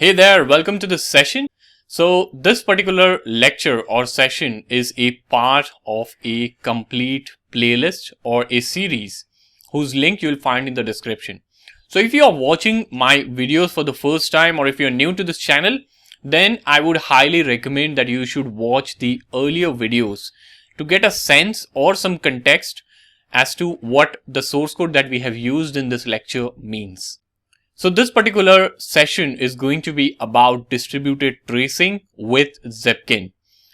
Hey there, welcome to this session. So this particular lecture or session is a part of a complete playlist or a series whose link you'll find in the description. So if you are watching my videos for the first time or if you're new to this channel, then I would highly recommend that you should watch the earlier videos to get a sense or some context as to what the source code that we have used in this lecture means. So this particular session is going to be about distributed tracing with Zipkin.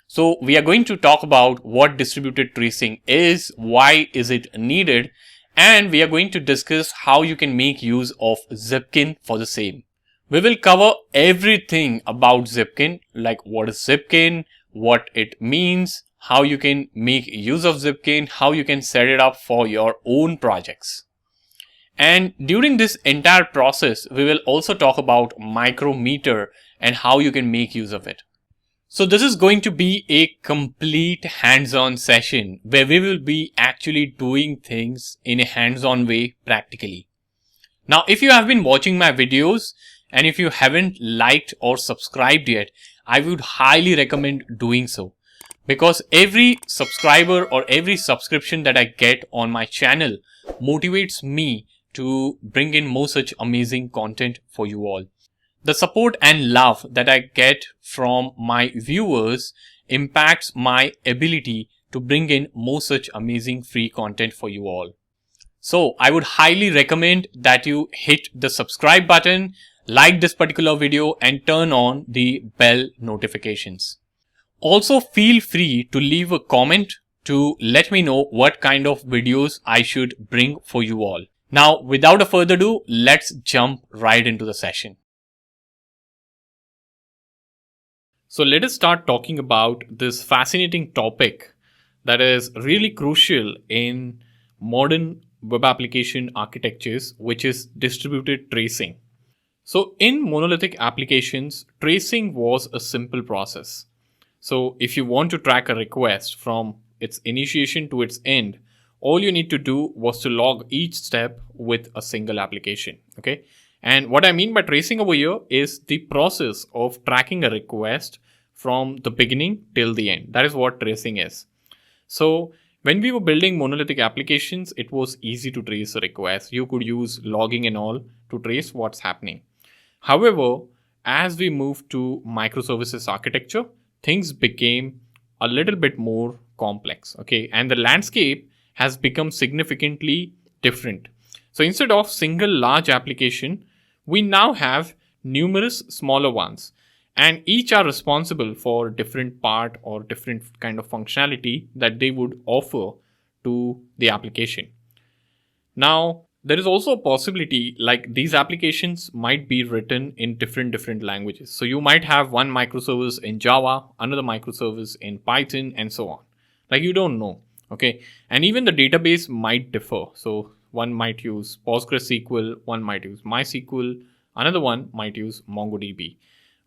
So we are going to talk about what distributed tracing is, why is it needed, and we are going to discuss how you can make use of Zipkin for the same. We will cover everything about Zipkin, like what is Zipkin, what it means, how you can make use of Zipkin, how you can set it up for your own projects. And during this entire process, we will also talk about Micrometer and how you can make use of it. So this is going to be a complete hands-on session where we will be actually doing things in a hands-on way practically. Now, if you have been watching my videos and if you haven't liked or subscribed yet, I would highly recommend doing so. Because every subscriber or every subscription that I get on my channel motivates me to bring in more such amazing content for you all. The support and love that I get from my viewers impacts my ability to bring in more such amazing free content for you all. So I would highly recommend that you hit the subscribe button, like this particular video and turn on the bell notifications. Also feel free to leave a comment to let me know what kind of videos I should bring for you all. Now, without a further ado, let's jump right into the session. So let us start talking about this fascinating topic that is really crucial in modern web application architectures, which is distributed tracing. So in monolithic applications, tracing was a simple process. So if you want to track a request from its initiation to its end, all you need to do was to log each step with a single application, okay? And what I mean by tracing over here is the process of tracking a request from the beginning till the end. That is what tracing is. So when we were building monolithic applications, it was easy to trace a request. You could use logging and all to trace what's happening. However, as we moved to microservices architecture, things became a little bit more complex, okay? And the landscape has become significantly different. So instead of single large application, we now have numerous smaller ones, and each are responsible for different part or different kind of functionality that they would offer to the application. Now, there is also a possibility like these applications might be written in different languages. So you might have one microservice in Java, another microservice in Python, and so on. Like you don't know. Okay, and even the database might differ. So one might use PostgreSQL, one might use MySQL, another one might use MongoDB.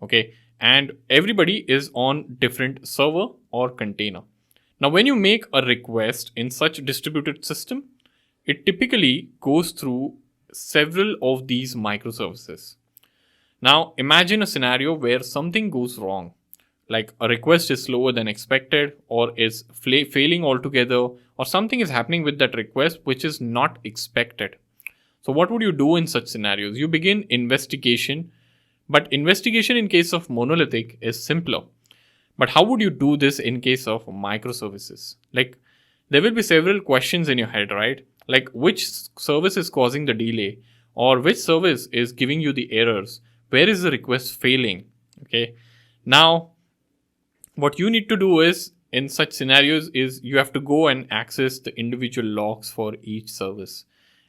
Okay, and everybody is on different server or container. Now, when you make a request in such a distributed system, it typically goes through several of these microservices. Now, imagine a scenario where something goes wrong. Like a request is slower than expected or is failing altogether, or something is happening with that request which is not expected. So what would you do in such scenarios? You begin investigation, but investigation in case of monolithic is simpler. But how would you do this in case of microservices? Like there will be several questions in your head, right? Like which service is causing the delay, or which service is giving you the errors? Where is the request failing? Okay. Now, what you need to do is in such scenarios is you have to go and access the individual logs for each service.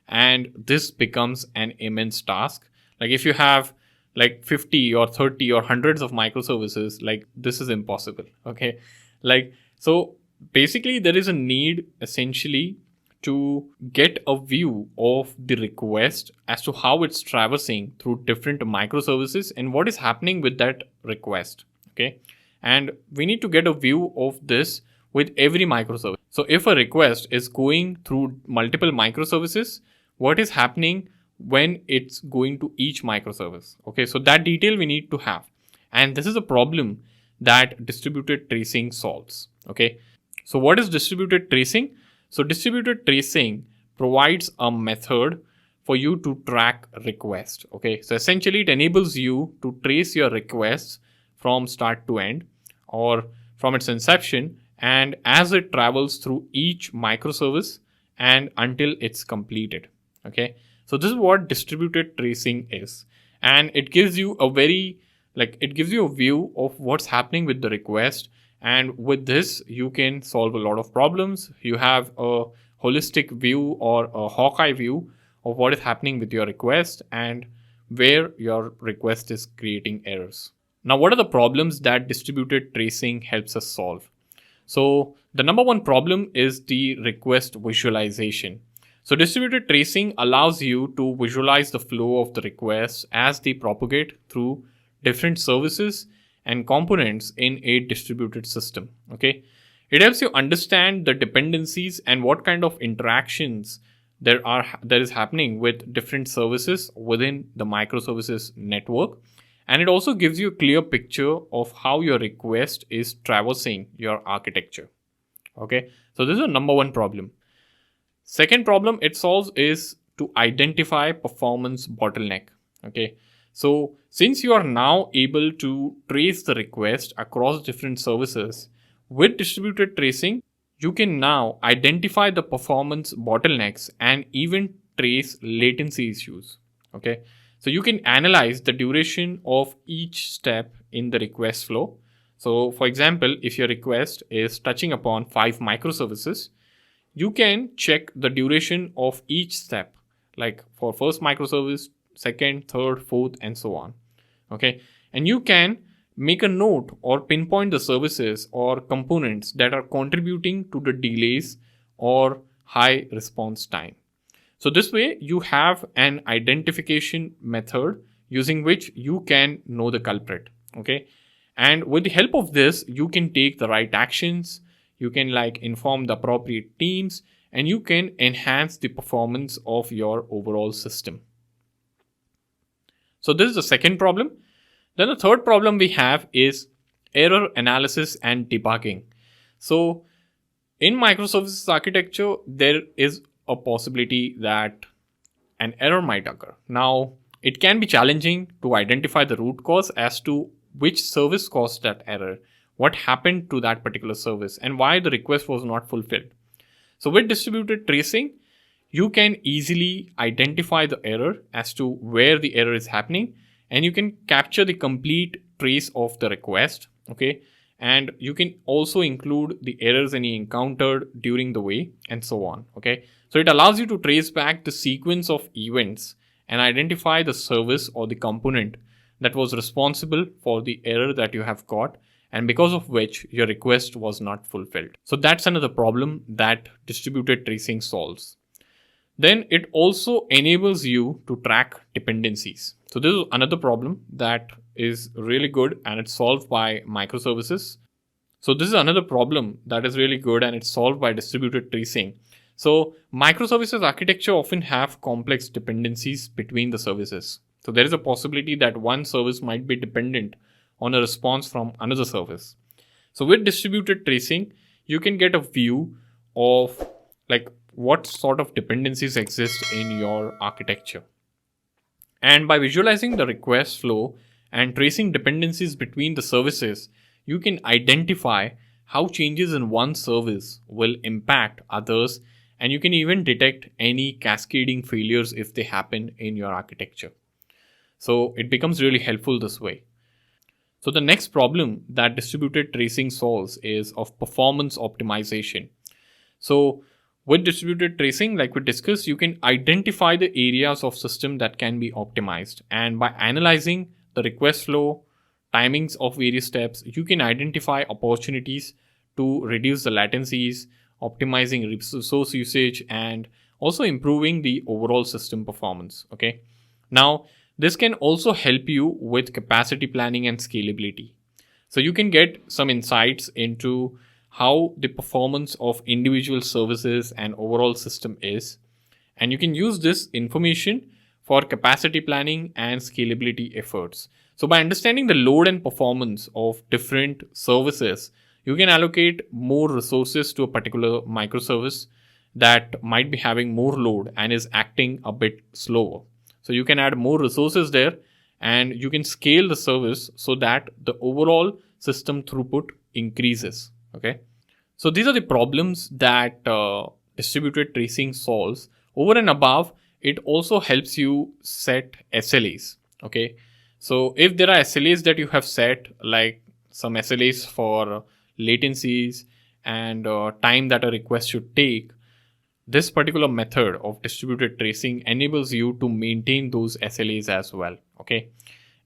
And this becomes an immense task. Like if you have like 50 or 30 or hundreds of microservices, like this is impossible. Okay. Like, so basically there is a need essentially to get a view of the request as to how it's traversing through different microservices and what is happening with that request. Okay. And we need to get a view of this with every microservice. So if a request is going through multiple microservices, what is happening when it's going to each microservice. Okay, so that detail we need to have. And this is a problem that distributed tracing solves. Okay, so what is distributed tracing? So distributed tracing provides a method for you to track requests. Okay, so essentially it enables you to trace your requests from start to end or from its inception and as it travels through each microservice and until it's completed. Okay, so this is what distributed tracing is, and it gives you a view of what's happening with the request, and with this you can solve a lot of problems. You have a holistic view or a Hawkeye view of what is happening with your request and where your request is creating errors. Now, what are the problems that distributed tracing helps us solve? So the number one problem is the request visualization. So distributed tracing allows you to visualize the flow of the requests as they propagate through different services and components in a distributed system. Okay, it helps you understand the dependencies and what kind of interactions there is happening with different services within the microservices network. And it also gives you a clear picture of how your request is traversing your architecture. Okay, so this is a number one problem. Second problem it solves is to identify performance bottleneck. Okay, so since you are now able to trace the request across different services, with distributed tracing, you can now identify the performance bottlenecks and even trace latency issues. Okay, so you can analyze the duration of each step in the request flow. So for example, if your request is touching upon 5 microservices, you can check the duration of each step, like for first microservice, second, third, fourth, and so on. Okay, and you can make a note or pinpoint the services or components that are contributing to the delays or high response time. So this way you have an identification method using which you can know the culprit. Okay, and with the help of this, you can take the right actions, you can inform the appropriate teams, and you can enhance the performance of your overall system. So this is the second problem. Then the third problem we have is error analysis and debugging. So in microservices architecture, there is a possibility that an error might occur. Now, it can be challenging to identify the root cause as to which service caused that error, what happened to that particular service, and why the request was not fulfilled. So with distributed tracing, you can easily identify the error as to where the error is happening, and you can capture the complete trace of the request. Okay, and you can also include the errors any encountered during the way and so on. Okay, so it allows you to trace back the sequence of events and identify the service or the component that was responsible for the error that you have got and because of which your request was not fulfilled. So that's another problem that distributed tracing solves. Then it also enables you to track dependencies. So this is another problem that is really good and it's solved by microservices. So this is another problem that is really good and it's solved by distributed tracing. So microservices architecture often have complex dependencies between the services. So there is a possibility that one service might be dependent on a response from another service. So with distributed tracing, you can get a view of what sort of dependencies exist in your architecture. And by visualizing the request flow and tracing dependencies between the services, you can identify how changes in one service will impact others, and you can even detect any cascading failures if they happen in your architecture. So it becomes really helpful this way. So the next problem that distributed tracing solves is of performance optimization. So with distributed tracing, like we discussed, you can identify the areas of system that can be optimized. And by analyzing the request flow, timings of various steps, you can identify opportunities to reduce the latencies, optimizing resource usage, and also improving the overall system performance. Okay. Now, this can also help you with capacity planning and scalability. So you can get some insights into how the performance of individual services and overall system is. And you can use this information for capacity planning and scalability efforts. So by understanding the load and performance of different services, you can allocate more resources to a particular microservice that might be having more load and is acting a bit slower. So you can add more resources there and you can scale the service so that the overall system throughput increases. Okay. So these are the problems that distributed tracing solves. Over and above, it also helps you set SLAs. Okay. So if there are SLAs that you have set, like some SLAs for latencies and time that a request should take, this particular method of distributed tracing enables you to maintain those SLAs as well. Okay.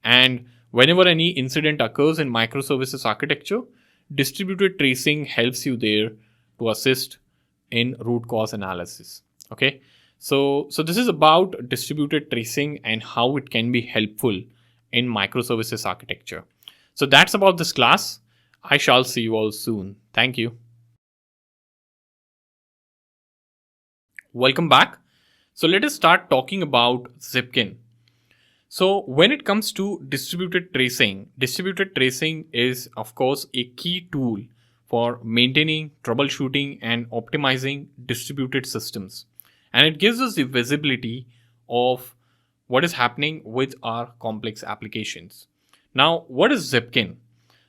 And whenever any incident occurs in microservices architecture, distributed tracing helps you there to assist in root cause analysis. Okay. So this is about distributed tracing and how it can be helpful in microservices architecture. So that's about this class. I shall see you all soon. Thank you. Welcome back. So let us start talking about Zipkin. So when it comes to distributed tracing is of course a key tool for maintaining, troubleshooting and optimizing distributed systems. And it gives us the visibility of what is happening with our complex applications. Now, what is Zipkin?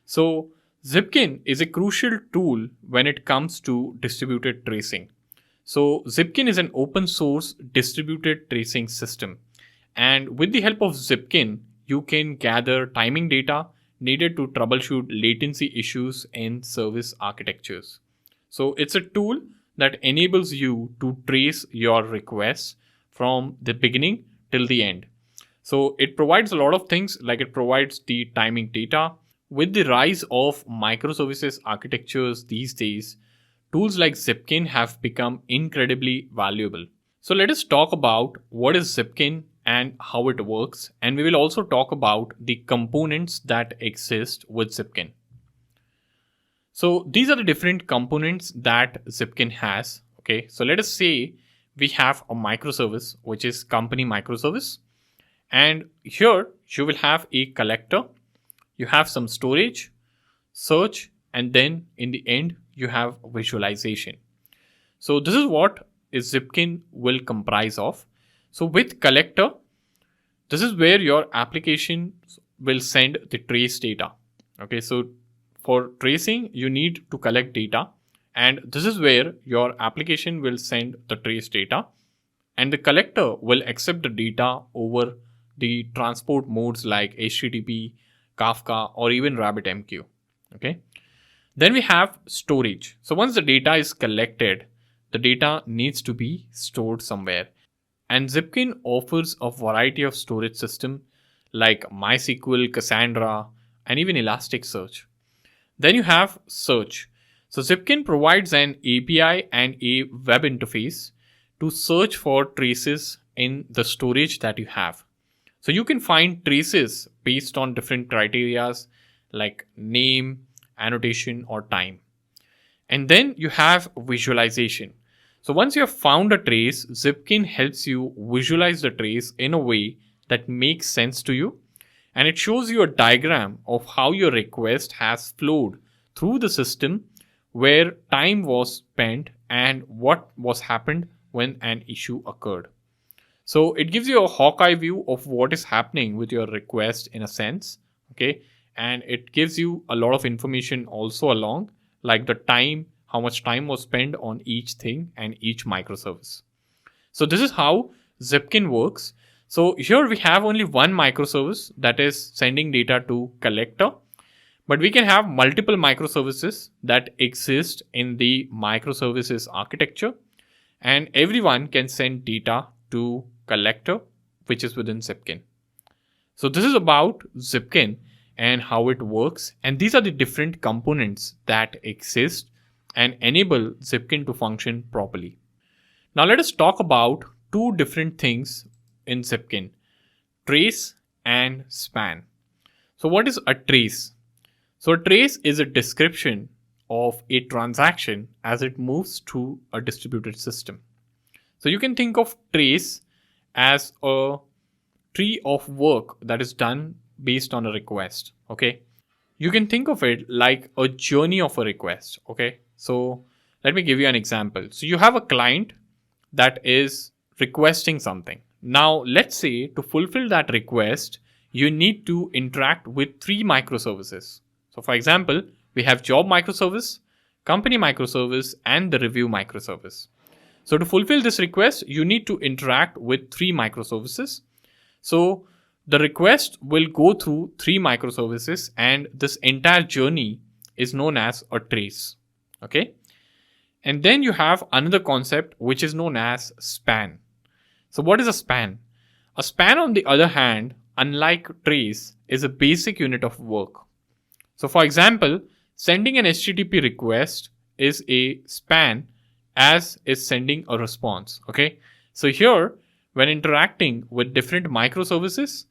So Zipkin is a crucial tool when it comes to distributed tracing. So Zipkin is an open source distributed tracing system. And with the help of Zipkin, you can gather timing data needed to troubleshoot latency issues in service architectures. So it's a tool that enables you to trace your requests from the beginning till the end. So it provides a lot of things, like it provides the timing data. With the rise of microservices architectures these days, tools like Zipkin have become incredibly valuable. So let us talk about what is Zipkin and how it works, and we will also talk about the components that exist with Zipkin. So these are the different components that Zipkin has. Okay, so let us say we have a microservice, which is company microservice, and here you will have a collector, you have some storage, search, and then in the end you have visualization. So this is what Zipkin will comprise of. So with collector, this is where your application will send the trace data. Okay, so for tracing, you need to collect data, and this is where your application will send the trace data, and the collector will accept the data over the transport modes like HTTP, Kafka, or even RabbitMQ. Okay. Then we have storage. So once the data is collected, the data needs to be stored somewhere. And Zipkin offers a variety of storage systems like MySQL, Cassandra, and even Elasticsearch. Then you have search. So Zipkin provides an API and a web interface to search for traces in the storage that you have. So you can find traces based on different criteria like name, annotation, or time. And then you have visualization. So once you have found a trace, Zipkin helps you visualize the trace in a way that makes sense to you. And it shows you a diagram of how your request has flowed through the system, where time was spent and what was happened when an issue occurred. So it gives you a Hawkeye view of what is happening with your request in a sense. Okay. And it gives you a lot of information also along, like the time, how much time was spent on each thing and each microservice. So this is how Zipkin works. So here we have only one microservice that is sending data to collector, but we can have multiple microservices that exist in the microservices architecture, and everyone can send data to collector, which is within Zipkin. So this is about Zipkin and how it works, and these are the different components that exist and enable Zipkin to function properly. Now let us talk about two different things in Zipkin: trace and span. So what is a trace? So a trace is a description of a transaction as it moves through a distributed system. So you can think of trace as a tree of work that is done based on a request. Okay. You can think of it like a journey of a request. Okay. So let me give you an example. So you have a client that is requesting something. Now, let's say to fulfill that request, you need to interact with 3 microservices. So for example, we have job microservice, company microservice, and the review microservice. So to fulfill this request, you need to interact with 3 microservices. So the request will go through 3 microservices, and this entire journey is known as a trace. Okay. And then you have another concept which is known as span. So what is a span? A span, on the other hand, unlike trace, is a basic unit of work. So for example, sending an HTTP request is a span, as is sending a response. Okay. So here, when interacting with different microservices,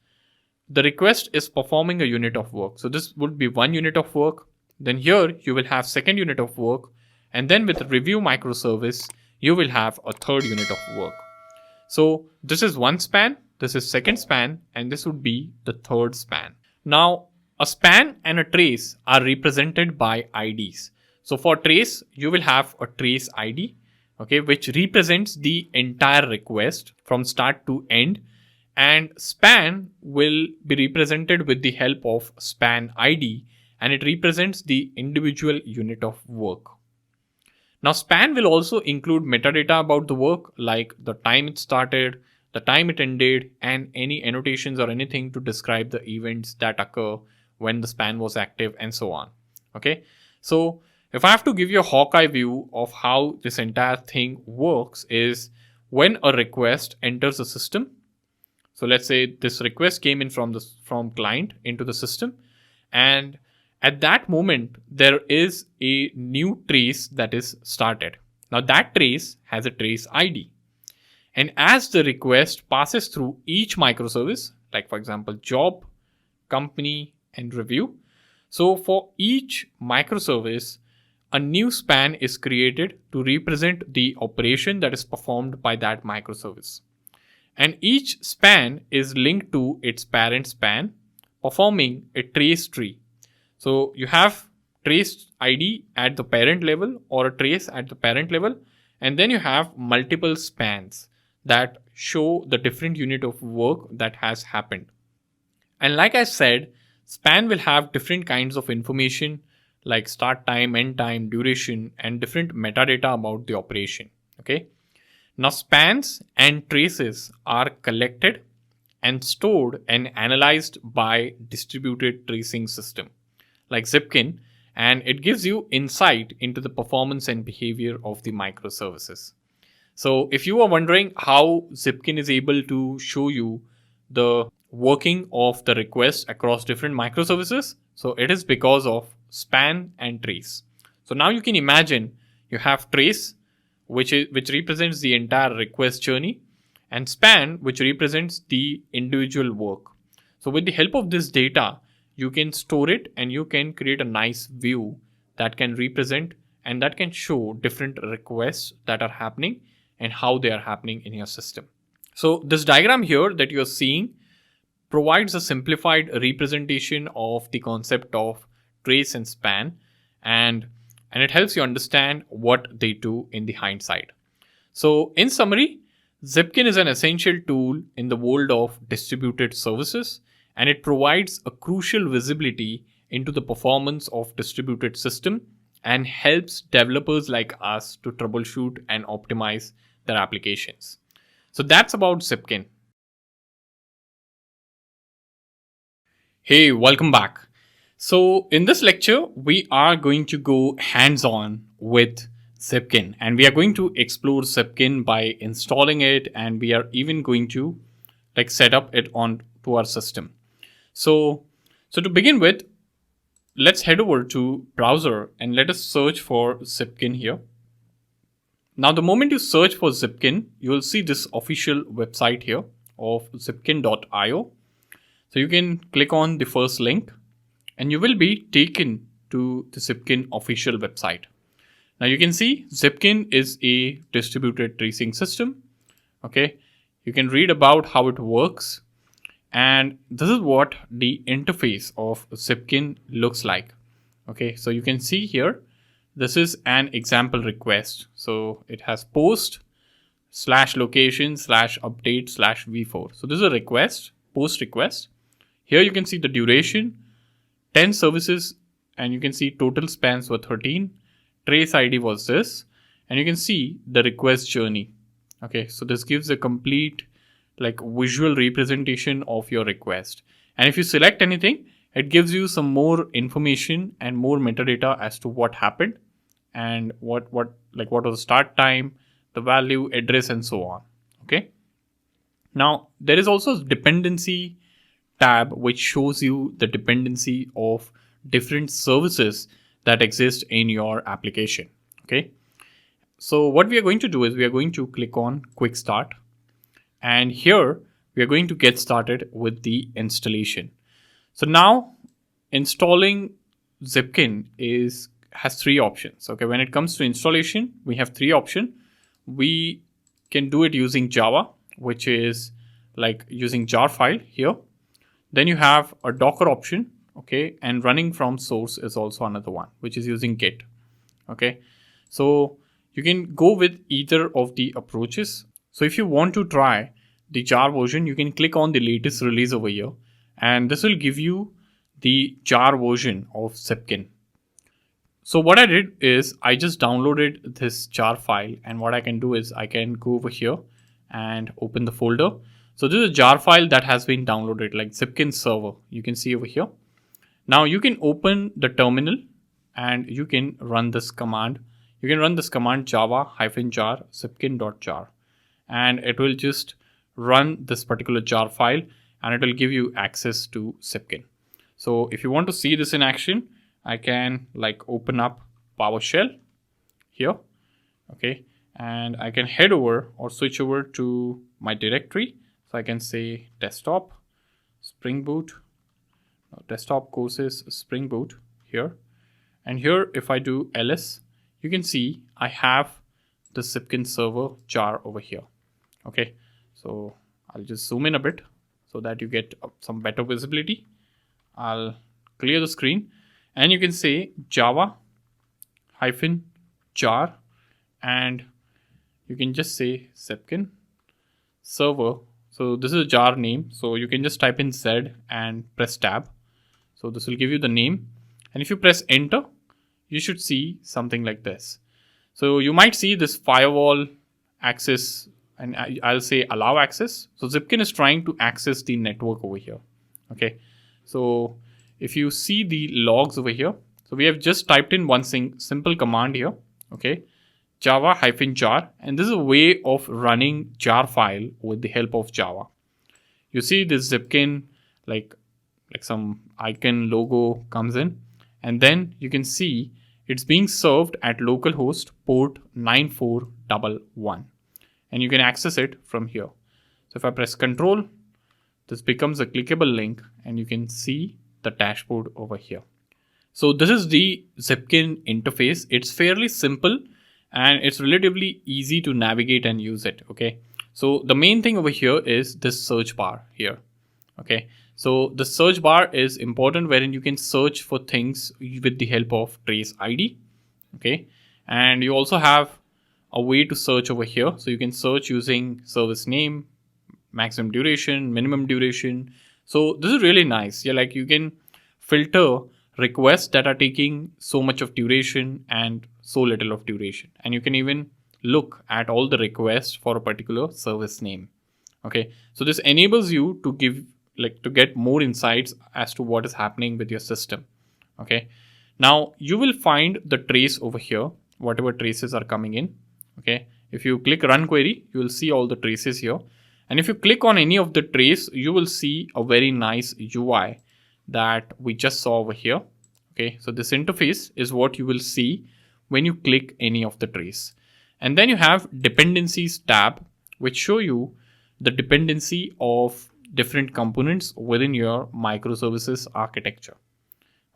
the request is performing a unit of work. So this would be 1 unit of work. Then here you will have second unit of work. And then with review microservice, you will have a third unit of work. So this is 1 span, this is second span, and this would be the third span. Now, a span and a trace are represented by IDs. So for trace, you will have a trace ID, okay, which represents the entire request from start to end. And span will be represented with the help of span ID, and it represents the individual unit of work. Now, span will also include metadata about the work, like the time it started, the time it ended, and any annotations or anything to describe the events that occur when the span was active, and so on. Okay. So if I have to give you a Hawkeye view of how this entire thing works, is when a request enters the system. So let's say this request came in from client into the system, and at that moment, there is a new trace that is started. Now that trace has a trace ID. And as the request passes through each microservice, like for example, job, company, and review. So for each microservice, a new span is created to represent the operation that is performed by that microservice. And each span is linked to its parent span, performing a trace tree. So you have trace ID at the parent level or a trace at the parent level, and then you have multiple spans that show the different unit of work that has happened. And like I said, span will have different kinds of information like start time, end time, duration, and different metadata about the operation. Okay. Now spans and traces are collected and stored and analyzed by distributed tracing system like Zipkin, and it gives you insight into the performance and behavior of the microservices. So if you are wondering how Zipkin is able to show you the working of the request across different microservices, so it is because of span and trace. So now you can imagine you have trace, which represents the entire request journey, and span, which represents the individual work. So with the help of this data, you can store it and you can create a nice view that can represent and that can show different requests that are happening and how they are happening in your system. So this diagram here that you're seeing provides a simplified representation of the concept of trace and span, and it helps you understand what they do in the hindsight. So in summary, Zipkin is an essential tool in the world of distributed services, and it provides a crucial visibility into the performance of distributed system and helps developers like us to troubleshoot and optimize their applications. So that's about Zipkin. Hey, welcome back. So in this lecture, we are going to go hands-on with Zipkin, and we are going to explore Zipkin by installing it, and we are even going to set up it onto our system. So to begin with, let's head over to browser and let us search for Zipkin here. Now, the moment you search for Zipkin, you will see this official website here of zipkin.io. So you can click on the first link and you will be taken to the Zipkin official website. Now you can see Zipkin is a distributed tracing system. Okay, you can read about how it works. And this is what the interface of Zipkin looks like. Okay, so you can see here, this is an example request. So it has post / location / update / v4. So this is a request, post request. Here you can see the duration, 10 services, and you can see total spans were 13. Trace ID was this, and you can see the request journey. Okay, so this gives a complete like visual representation of your request. And if you select anything, it gives you some more information and more metadata as to what happened and what was the start time, the value, address, and so on. Okay. Now there is also a dependency tab which shows you the dependency of different services that exist in your application. Okay. So what we are going to do is we are going to click on Quick Start. And here we are going to get started with the installation. So now installing Zipkin has 3 options. Okay, when it comes to installation, we have 3 options. We can do it using Java, which is like using jar file here. Then you have a Docker option. Okay, and running from source is also another one, which is using Git. Okay, so you can go with either of the approaches. So if you want to try the jar version, you can click on the latest release over here, and this will give you the jar version of Zipkin. So what I did is I just downloaded this jar file, and what I can do is I can go over here and open the folder. So this is a jar file that has been downloaded, like Zipkin server. You can see over here. Now you can open the terminal and you can run this command. You can run this command java-jar zipkin.jar, and it will just run this particular jar file and it will give you access to Zipkin. So if you want to see this in action, I can like open up PowerShell here. Okay, and I can head over or switch over to my directory. So I can say desktop, Spring Boot, desktop courses, Spring Boot here. And here if I do ls, you can see I have the Zipkin server jar over here. Okay, so I'll just zoom in a bit so that you get some better visibility. I'll clear the screen and you can say java-jar, and you can just say Zipkin server. So this is a jar name. So you can just type in Z and press tab. So this will give you the name. And if you press enter, you should see something like this. So you might see this firewall access, and I'll say allow access. So Zipkin is trying to access the network over here. Okay. So if you see the logs over here, so we have just typed in one simple command here. Okay. Java-jar, and this is a way of running jar file with the help of Java. You see this Zipkin, like some icon logo comes in, and then you can see it's being served at localhost port 9411, and you can access it from here. So if I press Control, this becomes a clickable link and you can see the dashboard over here. So this is the Zipkin interface. It's fairly simple and it's relatively easy to navigate and use it. Okay, so the main thing over here is this search bar here. Okay, so the search bar is important, wherein you can search for things with the help of trace ID. Okay, and you also have a way to search over here. So you can search using service name, maximum duration, minimum duration. So this is really nice. Yeah, like you can filter requests that are taking so much of duration and so little of duration, and you can even look at all the requests for a particular service name. Okay, so this enables you to get more insights as to what is happening with your system. Okay, now you will find the trace over here, whatever traces are coming in. Okay, if you click run query, you will see all the traces here, and if you click on any of the trace, you will see a very nice UI that we just saw over here. Okay, so this interface is what you will see when you click any of the trace. And then you have dependencies tab, which show you the dependency of different components within your microservices architecture.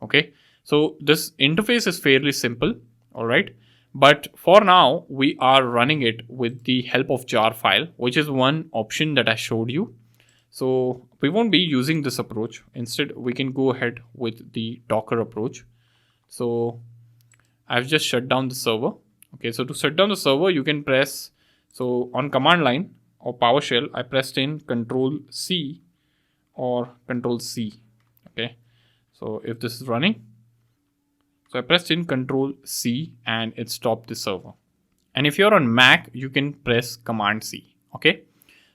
Okay, so this interface is fairly simple. All right, but for now we are running it with the help of jar file, which is one option that I showed you. So we won't be using this approach. Instead, we can go ahead with the Docker approach. So I've just shut down the server. Okay, so to shut down the server, you can press, so on command line or PowerShell, I pressed in Control C or Control C. Okay, so if this is running, so I pressed in Control C and it stopped the server. And if you're on Mac, you can press Command C. Okay,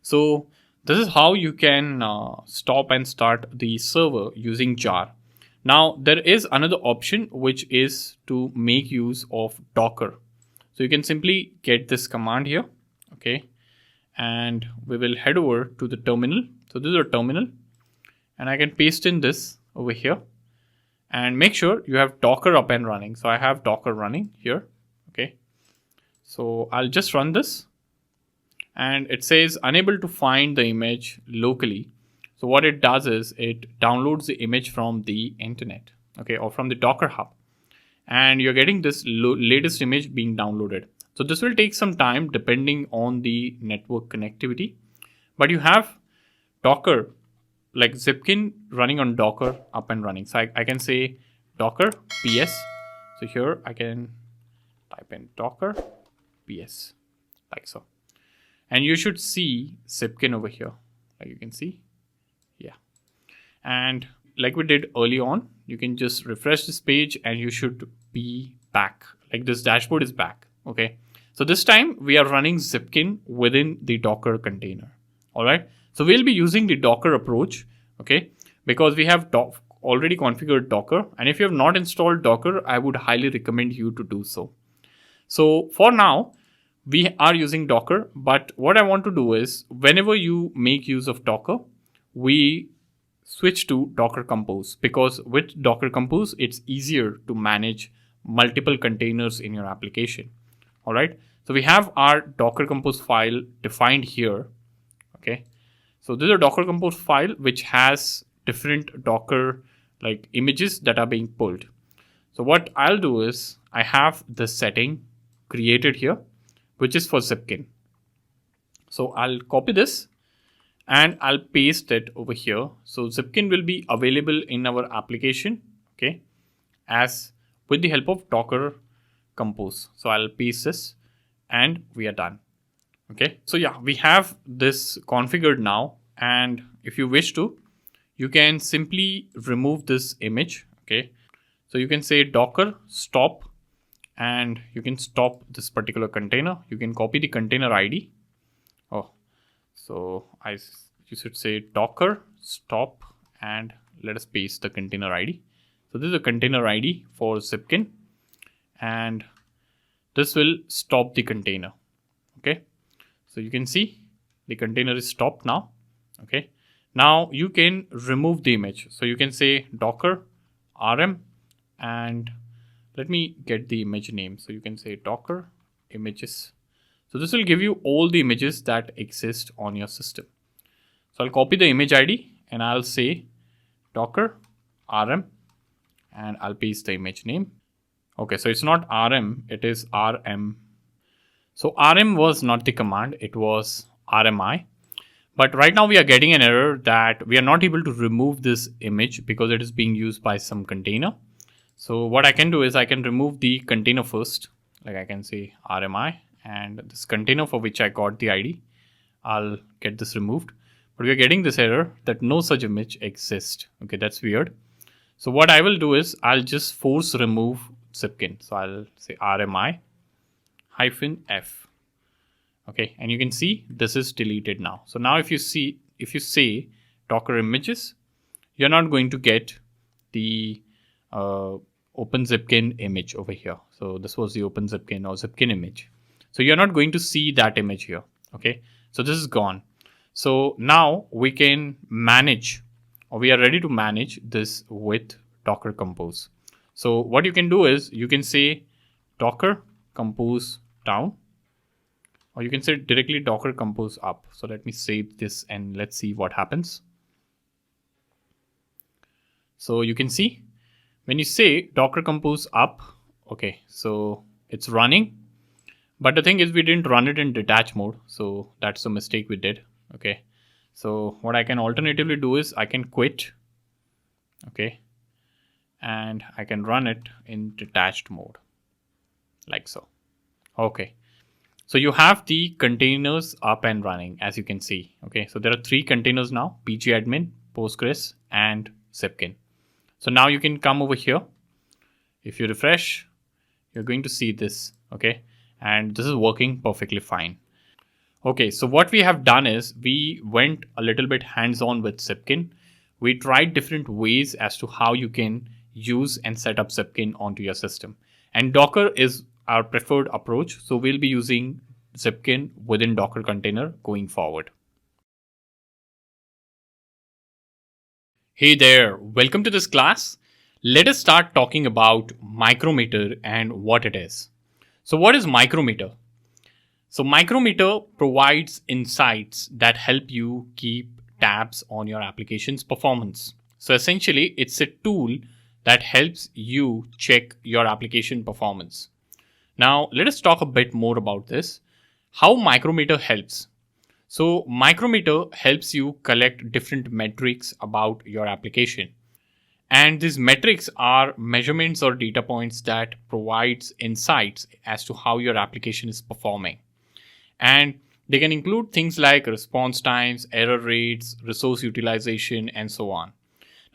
so this is how you can stop and start the server using jar. Now there is another option, which is to make use of Docker. So you can simply get this command here. Okay, and we will head over to the terminal. So this is a terminal, and I can paste in this over here, and make sure you have Docker up and running. So I have Docker running here. Okay, so I'll just run this, and it says unable to find the image locally. So what it does is it downloads the image from the internet, okay, or from the Docker hub, and you're getting this latest image being downloaded. So this will take some time depending on the network connectivity, but you have Docker like Zipkin running on Docker up and running. So I can say Docker PS. So here I can type in Docker PS like so. And you should see Zipkin over here, like you can see. Yeah. And like we did early on, you can just refresh this page and you should be back. Like this dashboard is back. Okay. So this time we are running Zipkin within the Docker container. All right. So we'll be using the Docker approach. Okay. Because we have already configured Docker. And if you have not installed Docker, I would highly recommend you to do so. So for now, we are using Docker, but what I want to do is whenever you make use of Docker, we switch to Docker Compose, because with Docker Compose, it's easier to manage multiple containers in your application. All right. So we have our Docker Compose file defined here. Okay. So this is a Docker Compose file which has different Docker like images that are being pulled. So what I'll do is I have the setting created here, which is for Zipkin. So I'll copy this and I'll paste it over here. So Zipkin will be available in our application, okay, as with the help of Docker Compose. So I'll paste this and we are done. Okay, so yeah, we have this configured now, and if you wish to, you can simply remove this image. Okay, so you can say Docker stop, and you can stop this particular container. You can copy the container ID. Oh, so you should say Docker stop, and let us paste the container ID. So this is a container ID for Zipkin, and this will stop the container. Okay, so you can see the container is stopped now. Okay, now you can remove the image. So you can say Docker rm, and let me get the image name. So you can say Docker images. So this will give you all the images that exist on your system. So I'll copy the image ID and I'll say Docker rm, and I'll paste the image name. Okay, so it's not rm, it is rm. So rm was not the command, it was rmi. But right now we are getting an error that we are not able to remove this image because it is being used by some container. So what I can do is I can remove the container first. Like I can say RMI, and this container for which I got the ID, I'll get this removed. But we're getting this error that no such image exists. Okay, that's weird. So what I will do is I'll just force remove Zipkin. So I'll say RMI -F. Okay, and you can see this is deleted now. So now if you say Docker images, you're not going to get the Open Zipkin image over here. So this was the Open Zipkin or Zipkin image. So you're not going to see that image here. Okay, so this is gone. So now we can manage, or we are ready to manage this with Docker Compose. So what you can do is you can say Docker Compose down, or you can say directly Docker Compose up. So let me save this and let's see what happens. So you can see when you say Docker Compose up, okay, so it's running. But the thing is we didn't run it in detach mode. So that's a mistake we did. Okay, So what I can alternatively do is I can quit, okay, and I can run it in detached mode like so. Okay, so you have the containers up and running, as you can see. Okay, so there are 3 containers now: pgadmin, Postgres, and Zipkin. So now you can come over here. If you refresh, you're going to see this, okay, and this is working perfectly fine. Okay, so what we have done is we went a little bit hands-on with Zipkin. We tried different ways as to how you can use and set up Zipkin onto your system. And Docker is our preferred approach, so we'll be using Zipkin within Docker container going forward. Hey there, welcome to this class. Let us start talking about Micrometer and what it is. So what is Micrometer? So Micrometer provides insights that help you keep tabs on your application's performance. So essentially, it's a tool that helps you check your application performance. Now, let us talk a bit more about this. How Micrometer helps. So Micrometer helps you collect different metrics about your application. And these metrics are measurements or data points that provides insights as to how your application is performing. And they can include things like response times, error rates, resource utilization, and so on.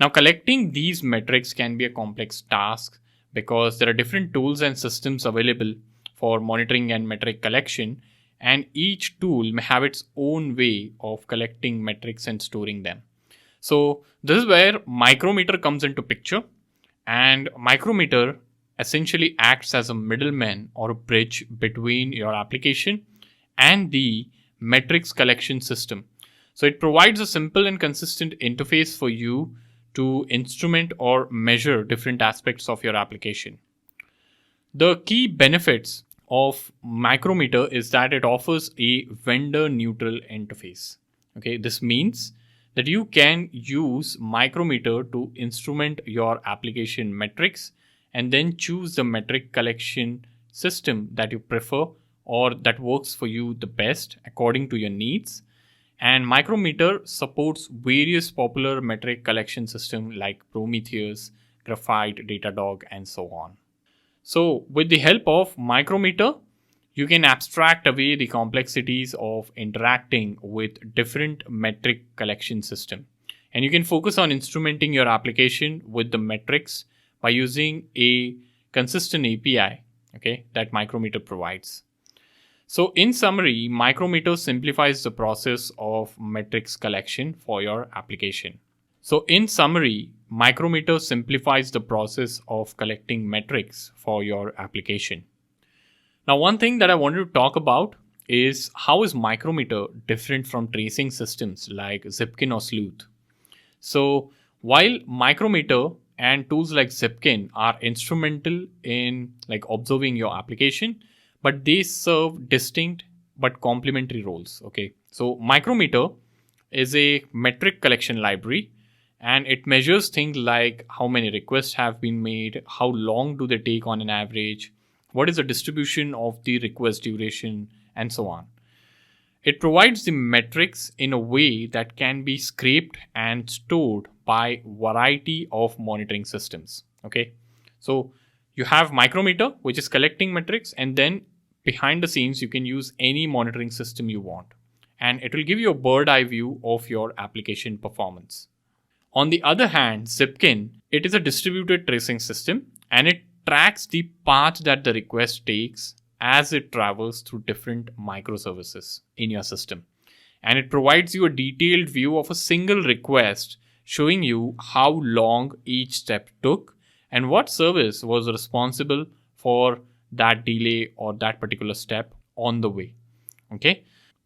Now, collecting these metrics can be a complex task because there are different tools and systems available for monitoring and metric collection, and each tool may have its own way of collecting metrics and storing them. So this is where Micrometer comes into picture, and Micrometer essentially acts as a middleman or a bridge between your application and the metrics collection system. So it provides a simple and consistent interface for you to instrument or measure different aspects of your application. The key benefits of Micrometer is that it offers a vendor neutral interface. Okay, this means that you can use Micrometer to instrument your application metrics and then choose the metric collection system that you prefer or that works for you the best according to your needs. And Micrometer supports various popular metric collection systems like Prometheus, Graphite, Datadog, and so on. So with the help of Micrometer, you can abstract away the complexities of interacting with different metric collection system. And you can focus on instrumenting your application with the metrics by using a consistent API, okay, that Micrometer provides. So in summary, Micrometer simplifies the process of metrics collection for your application. So in summary, Micrometer simplifies the process of collecting metrics for your application. Now, one thing that I wanted to talk about is how is Micrometer different from tracing systems like Zipkin or Sleuth. So while Micrometer and tools like Zipkin are instrumental in observing your application, but they serve distinct but complementary roles. Okay, so Micrometer is a metric collection library, and it measures things like how many requests have been made, how long do they take on an average, what is the distribution of the request duration, and so on. It provides the metrics in a way that can be scraped and stored by a variety of monitoring systems. Okay, so you have Micrometer, which is collecting metrics, and then behind the scenes, you can use any monitoring system you want, and it will give you a bird's eye view of your application performance. On the other hand, Zipkin, it is a distributed tracing system, and it tracks the path that the request takes as it travels through different microservices in your system. And it provides you a detailed view of a single request, showing you how long each step took and what service was responsible for that delay or that particular step on the way. Okay.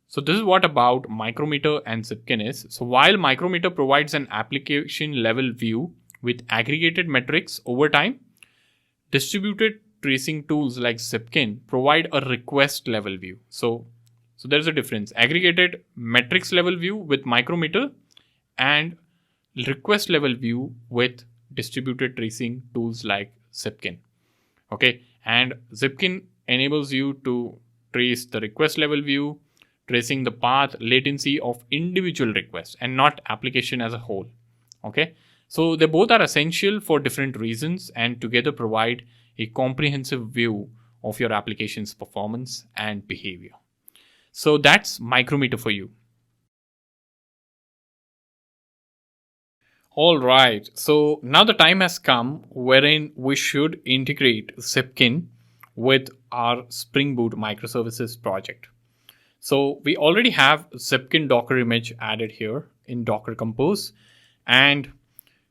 So this is what about Micrometer and Zipkin is. So while Micrometer provides an application level view with aggregated metrics over time, distributed tracing tools like Zipkin provide a request level view. So there's a difference. Aggregated metrics level view with Micrometer and request level view with distributed tracing tools like Zipkin. Okay, and Zipkin enables you to trace the request level view, tracing the path latency of individual requests and not application as a whole. Okay, so they both are essential for different reasons and together provide a comprehensive view of your application's performance and behavior. So that's Micrometer for you. All right, so now the time has come wherein we should integrate Zipkin with our Spring Boot Microservices project. So we already have Zipkin Docker image added here in Docker Compose, and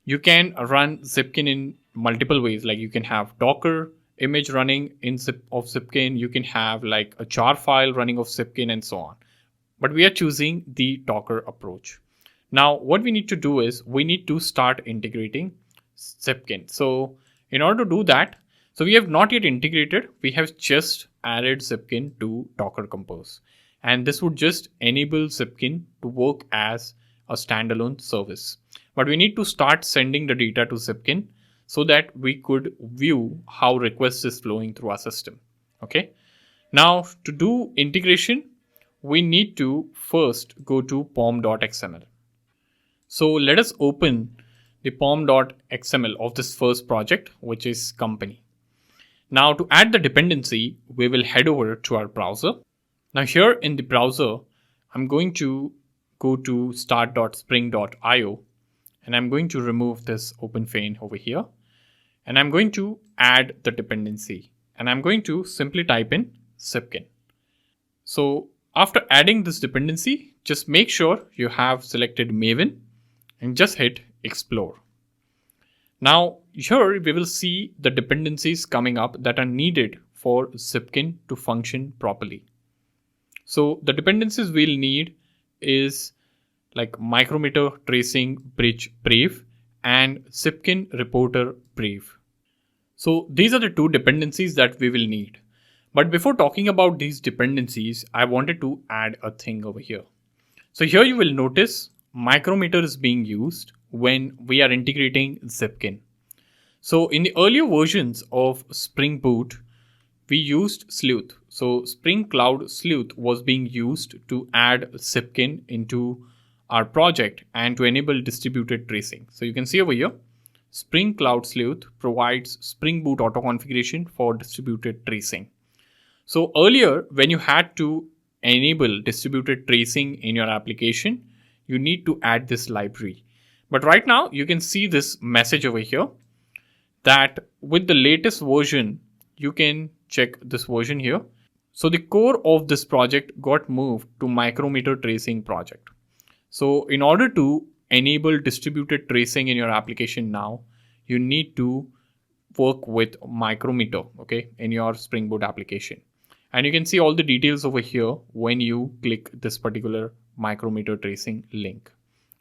you can run Zipkin in multiple ways. Like you can have Docker image running in of Zipkin, you can have like a jar file running of Zipkin and so on. But we are choosing the Docker approach. Now, what we need to do is we need to start integrating Zipkin. So in order to do that, so we have not yet integrated, we have just added Zipkin to Docker Compose. And this would just enable Zipkin to work as a standalone service. But we need to start sending the data to Zipkin so that we could view how request is flowing through our system. Okay. Now to do integration, we need to first go to pom.xml. So let us open the pom.xml of this first project, which is company. Now to add the dependency, we will head over to our browser. Now here in the browser, I'm going to go to start.spring.io and I'm going to remove this OpenFane over here. And I'm going to add the dependency and I'm going to simply type in Zipkin. So after adding this dependency, just make sure you have selected Maven and just hit explore. Now here we will see the dependencies coming up that are needed for Zipkin to function properly. So the dependencies we'll need is like Micrometer Tracing Bridge Brave and Zipkin Reporter Brave. So these are the two dependencies that we will need. But before talking about these dependencies, I wanted to add a thing over here. So here you will notice Micrometer is being used when we are integrating Zipkin. So in the earlier versions of Spring Boot, we used Sleuth. So Spring Cloud Sleuth was being used to add Zipkin into our project and to enable distributed tracing. So you can see over here, Spring Cloud Sleuth provides Spring Boot auto configuration for distributed tracing. So earlier, when you had to enable distributed tracing in your application, you need to add this library. But right now you can see this message over here that with the latest version, you can check this version here. So the core of this project got moved to Micrometer Tracing project. So in order to enable distributed tracing in your application now, you need to work with Micrometer, okay, in your Spring Boot application. And you can see all the details over here when you click this particular Micrometer Tracing link.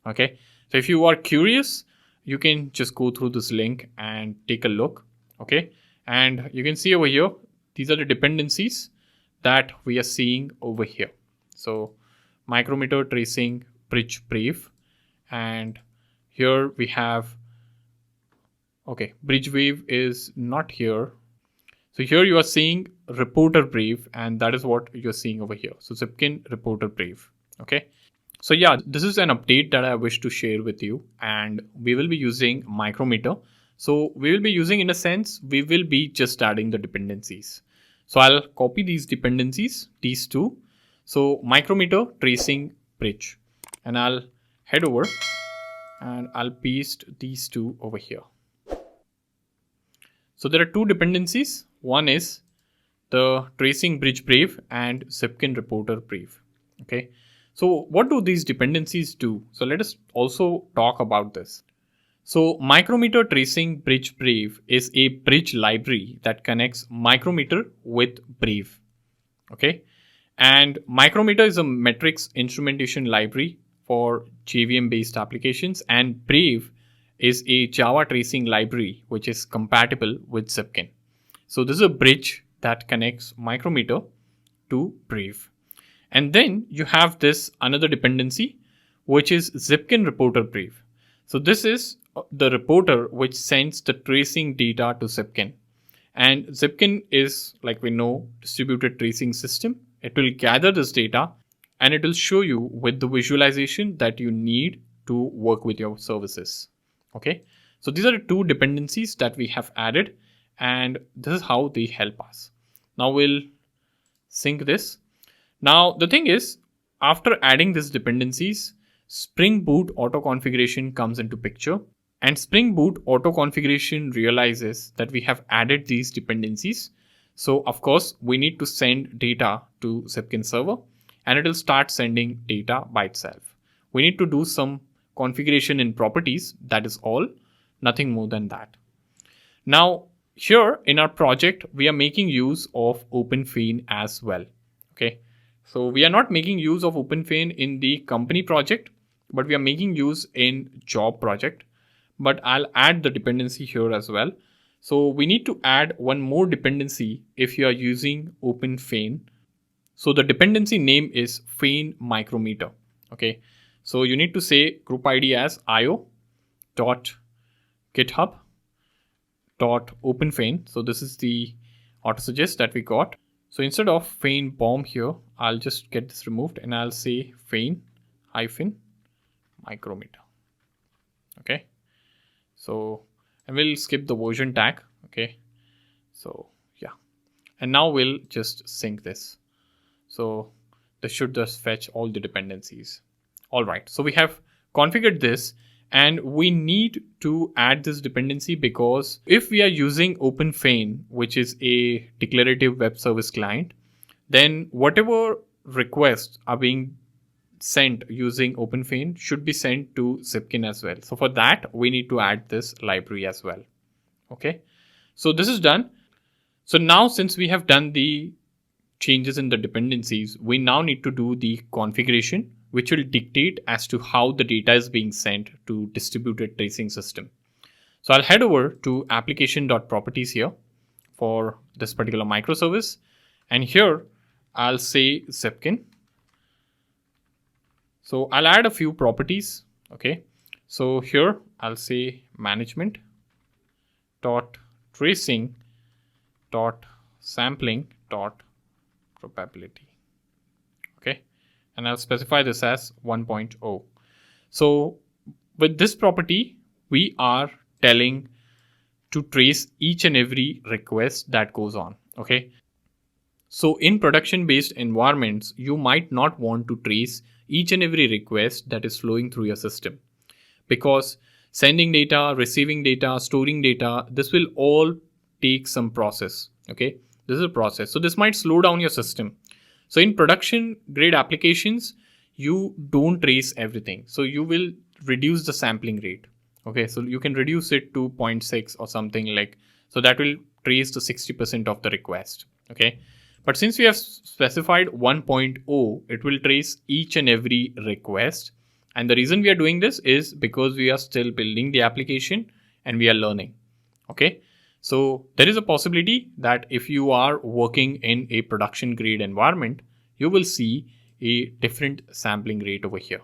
Okay, so if you are curious, you can just go through this link and take a look. Okay, and you can see over here, these are the dependencies that we are seeing over here. So Micrometer Tracing Bridge Brave, and here we have, okay, Bridge Wave is not here. So here you are seeing Reporter Brave, and that is what you're seeing over here. So Zipkin Reporter Brave. Okay. So yeah, this is an update that I wish to share with you, and we will be using Micrometer. So we will be using, in a sense, we will be just adding the dependencies. So I'll copy these dependencies, these two. So Micrometer Tracing Bridge, and I'll head over and I'll paste these two over here. So there are two dependencies. One is the Tracing Bridge Brave and Zipkin Reporter Brave. Okay. So what do these dependencies do? So let us also talk about this. So Micrometer Tracing Bridge Brave is a bridge library that connects Micrometer with Brave. Okay. And Micrometer is a metrics instrumentation library for JVM based applications, and Brave is a Java tracing library which is compatible with Zipkin. So this is a bridge that connects Micrometer to Brave. And then you have this another dependency, which is Zipkin Reporter Brave. So this is the reporter which sends the tracing data to Zipkin. And Zipkin is, like we know, distributed tracing system. It will gather this data and it will show you with the visualization that you need to work with your services. Okay, so these are the two dependencies that we have added, and this is how they help us. Now we'll sync this. Now the thing is, after adding these dependencies, Spring Boot auto configuration comes into picture, and Spring Boot auto configuration realizes that we have added these dependencies. So of course we need to send data to Zipkin server, and it will start sending data by itself. We need to do some configuration in properties, that is all, nothing more than that. Now here in our project, we are making use of OpenFane as well. Okay, so we are not making use of OpenFane in the company project, but we are making use in job project. But I'll add the dependency here as well. So we need to add one more dependency if you are using OpenFane. So the dependency name is Fane Micrometer. Okay, so you need to say group ID as io.github.openfane. So this is the autosuggest that we got. So instead of Fane bomb here, I'll just get this removed and I'll say Fane hyphen micrometer. Okay, so and we'll skip the version tag. Okay, so yeah, and now we'll just sync this. So this should just fetch all the dependencies. All right, so we have configured this, and we need to add this dependency because if we are using OpenFane, which is a declarative web service client, then whatever requests are being sent using OpenFane should be sent to Zipkin as well. So for that, we need to add this library as well. Okay, so this is done. So now since we have done the changes in the dependencies, we now need to do the configuration, which will dictate as to how the data is being sent to distributed tracing system. So I'll head over to application.properties here for this particular microservice. And here I'll say Zipkin. So I'll add a few properties. Okay, so here I'll say management dot tracing dot sampling dot probability. Okay, and I'll specify this as 1.0. So with this property, we are telling to trace each and every request that goes on. Okay, so in production based environments, you might not want to trace each and every request that is flowing through your system, because sending data, receiving data, storing data, this will all take some process. Okay, this is a process. So this might slow down your system. So in production grade applications, you don't trace everything. So you will reduce the sampling rate. Okay, so you can reduce it to 0.6 or something like, so that will trace the 60% of the request. Okay, but since we have specified 1.0, it will trace each and every request. And the reason we are doing this is because we are still building the application and we are learning. Okay, so there is a possibility that if you are working in a production grade environment, you will see a different sampling rate over here.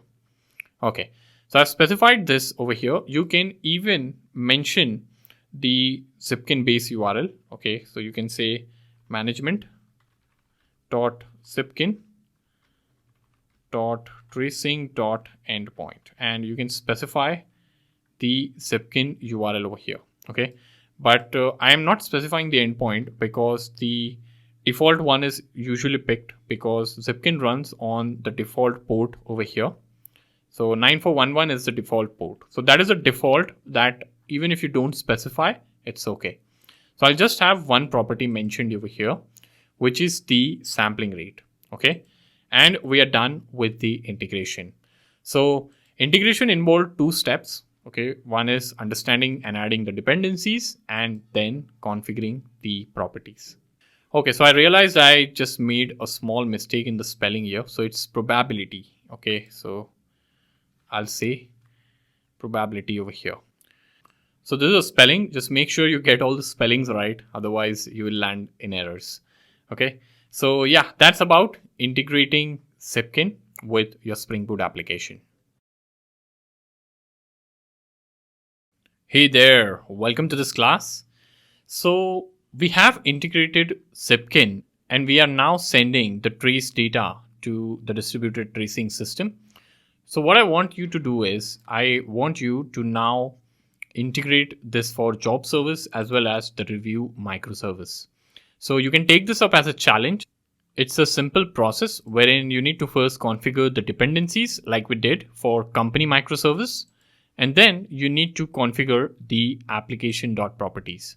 Okay, so I've specified this over here. You can even mention the Zipkin base URL. Okay, so you can say management.zipkin.tracing.endpoint, and you can specify the Zipkin URL over here. Okay, but I am not specifying the endpoint because the default one is usually picked because Zipkin runs on the default port over here. So 9411 is the default port. So that is a default that even if you don't specify, it's okay. So I'll just have one property mentioned over here, which is the sampling rate. Okay, and we are done with the integration. So integration involved two steps. Okay, one is understanding and adding the dependencies and then configuring the properties. Okay, so I realized I just made a small mistake in the spelling here. So it's probability. Okay, so I'll say probability over here. So this is a spelling. Just make sure you get all the spellings right. Otherwise you will land in errors. Okay, so yeah, that's about integrating Zipkin with your Spring Boot application. Hey there, welcome to this class. So we have integrated Zipkin and we are now sending the trace data to the distributed tracing system. So what I want you to do is I want you to now integrate this for job service as well as the review microservice. So you can take this up as a challenge. It's a simple process wherein you need to first configure the dependencies like we did for company microservice, and then you need to configure the application.properties.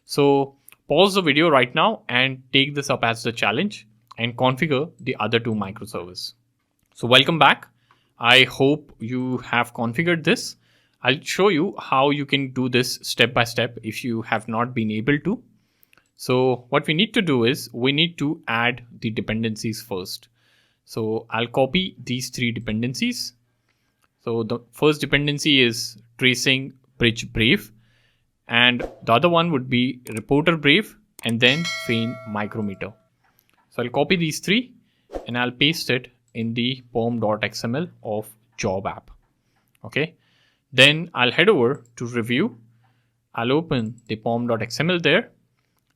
So pause the video right now and take this up as the challenge and configure the other two microservices. So welcome back. I hope you have configured this. I'll show you how you can do this step by step if you have not been able to. So what we need to do is we need to add the dependencies first. So I'll copy these three dependencies. So the first dependency is tracing bridge brave, and the other one would be reporter brave, and then fein micrometer. So I'll copy these three and I'll paste it in the pom.xml of job app. Okay. Then I'll head over to review. I'll open the pom.xml there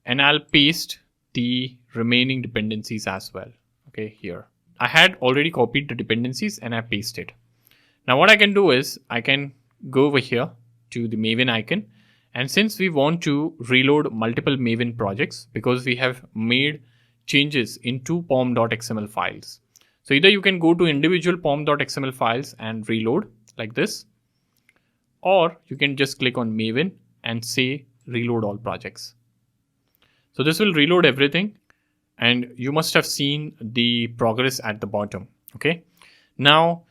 and I'll paste the remaining dependencies as well. Okay, here. I had already copied the dependencies and I pasted. Now what I can do is I can go over here to the Maven icon, and since we want to reload multiple Maven projects because we have made changes in two pom.xml files. So either you can go to individual pom.xml files and reload like this, or you can just click on Maven and say reload all projects. So this will reload everything, and you must have seen the progress at the bottom. Okay. Now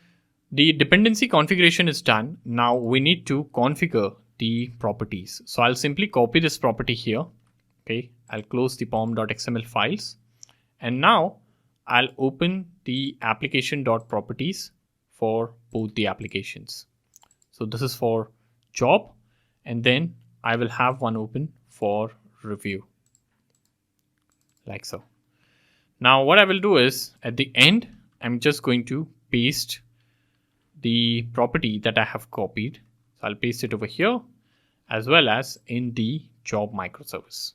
the dependency configuration is done. Now we need to configure the properties. So I'll simply copy this property here. Okay. I'll close the pom.xml files, and now I'll open the application.properties for both the applications. So this is for job, and then I will have one open for review. Like so. Now what I will do is at the end, I'm just going to paste the property that I have copied. So I'll paste it over here as well as in the job microservice.